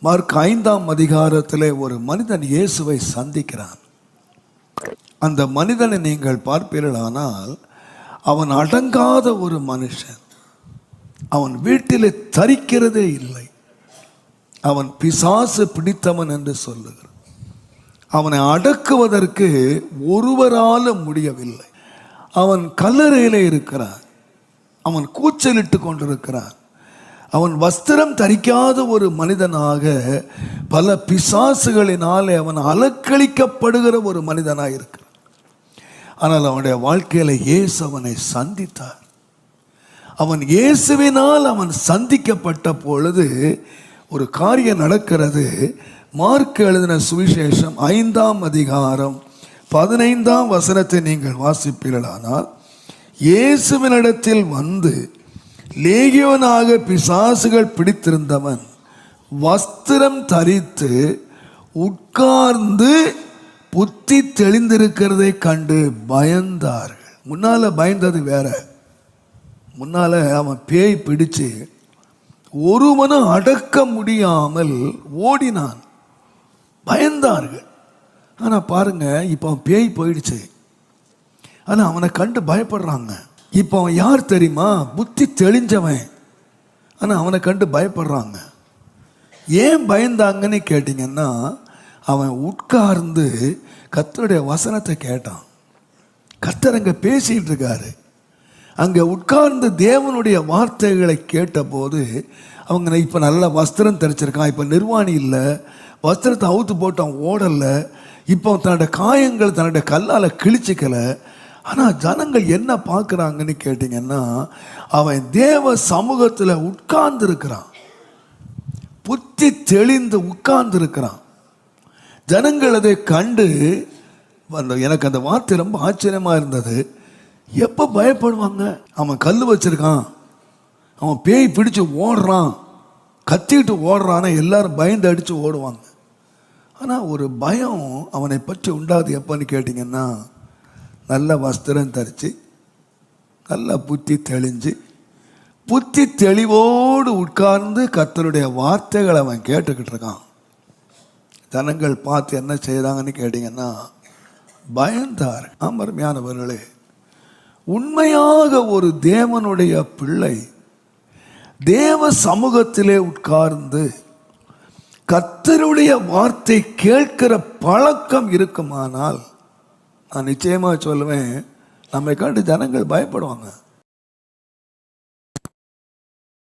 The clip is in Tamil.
மார்க் 5ஆம் அதிகாரத்திலே ஒரு மனிதன் இயேசுவை சந்திக்கிறான். அந்த மனிதனை நீங்கள் பார்ப்பீர்களானால் அவன் அடங்காத ஒரு மனுஷன். அவன் வீட்டிலே தரிக்கிறதே இல்லை. அவன் பிசாசு பிடித்தவன் என்று சொல்லுகிறான். அவனை அடக்குவதற்கு ஒருவரால முடியவில்லை. அவன் கல்லறையிலே இருக்கிறான். அவன் கூச்சலிட்டு கொண்டிருக்கிறான். அவன் வஸ்திரம் தரிக்காத ஒரு மனிதனாக பல பிசாசுகளினாலே அவன் அலக்களிக்கப்படுகிற ஒரு மனிதனாக இருக்கிறான். ஆனால் அவனுடைய வாழ்க்கையில் இயேசு அவனை சந்தித்தார். அவன் இயேசுவினால் அவன் சந்திக்கப்பட்ட பொழுது ஒரு காரியம் நடக்கிறது. மார்க் எழுதின சுவிசேஷம் 5ஆம் அதிகாரம் 15ஆம் வசனத்தை நீங்கள் வாசிப்பீர்களானால், இயேசுவினிடத்தில் வந்து லேகியோனாக பிசாசுகள் பிடித்திருந்தவன் வஸ்திரம் தரித்து உட்கார்ந்து புத்தி தெளிந்திருக்கிறதை கண்டு பயந்தார்கள். முன்னால பயந்தது வேற. முன்னால அவன் பேய் பிடிச்சு ஒருவனும் அடக்க முடியாமல் ஓடினான். பயந்தார்கள். ஆனால் பாருங்க, இப்போ அவன் பேய் போயிடுச்சு. ஆனால் அவனை கண்டு பயப்படுறாங்க. இப்போ அவன் யார் தெரியுமா? புத்தி தெளிஞ்சவன். ஆனால் அவனை கண்டு பயப்படுறாங்க. ஏன் பயந்தாங்கன்னு கேட்டிங்கன்னா, அவன் உட்கார்ந்து கர்த்தருடைய வசனத்தை கேட்டான். கர்த்தர் அங்கே பேசிகிட்டு இருக்காரு. அங்கே உட்கார்ந்து தேவனுடைய வார்த்தைகளை கேட்டபோது அவங்க இப்போ நல்ல வஸ்திரம் தரிச்சிருக்கான். இப்போ நிர்வாணி இல்லை, வஸ்திரத்தை அவுத்து போட்டு அவன் ஓடலை. இப்போ தன்னுடைய காயங்கள் தன்னுடைய கல்லால் கிழிச்சிக்கலை. ஆனால் ஜனங்கள் என்ன பார்க்குறாங்கன்னு கேட்டிங்கன்னா, அவன் தேவ சமூகத்தில் உட்கார்ந்து இருக்கிறான். புத்தி தெளிந்து உட்கார்ந்து இருக்கிறான். ஜனங்கள் அதை கண்டு எனக்கு அந்த வார்த்தை ரொம்ப ஆச்சரியமாக இருந்தது. எப்போ பயப்படுவாங்க? அவன் கல் வச்சிருக்கான், அவன் பேய் பிடிச்சு ஓடுறான், கத்திக்கிட்டு ஓடுறான்னா எல்லாரும் பயந்து அடித்து ஓடுவாங்க. ஆனால் ஒரு பயம் அவனை பற்றி உண்டாது எப்போன்னு கேட்டிங்கன்னா, நல்ல வஸ்திரம் தரித்து நல்ல புத்தி தெளிஞ்சு புத்தி தெளிவோடு உட்கார்ந்து கர்த்தருடைய வார்த்தைகளை அவன் கேட்டுக்கிட்டு இருக்கான். ஜனங்கள் பார்த்து என்ன செய்தாங்கன்னு கேட்டிங்கன்னா, பயந்தார். அருமையானவர்களே, உண்மையாக ஒரு தேவனுடைய பிள்ளை தேவ சமூகத்திலே உட்கார்ந்து கர்த்தருடைய வார்த்தை கேட்கிற பழக்கம் இருக்குமானால், நான் நிச்சயமாக சொல்லுவேன், நம்மை கண்டு ஜனங்கள் பயப்படுவாங்க.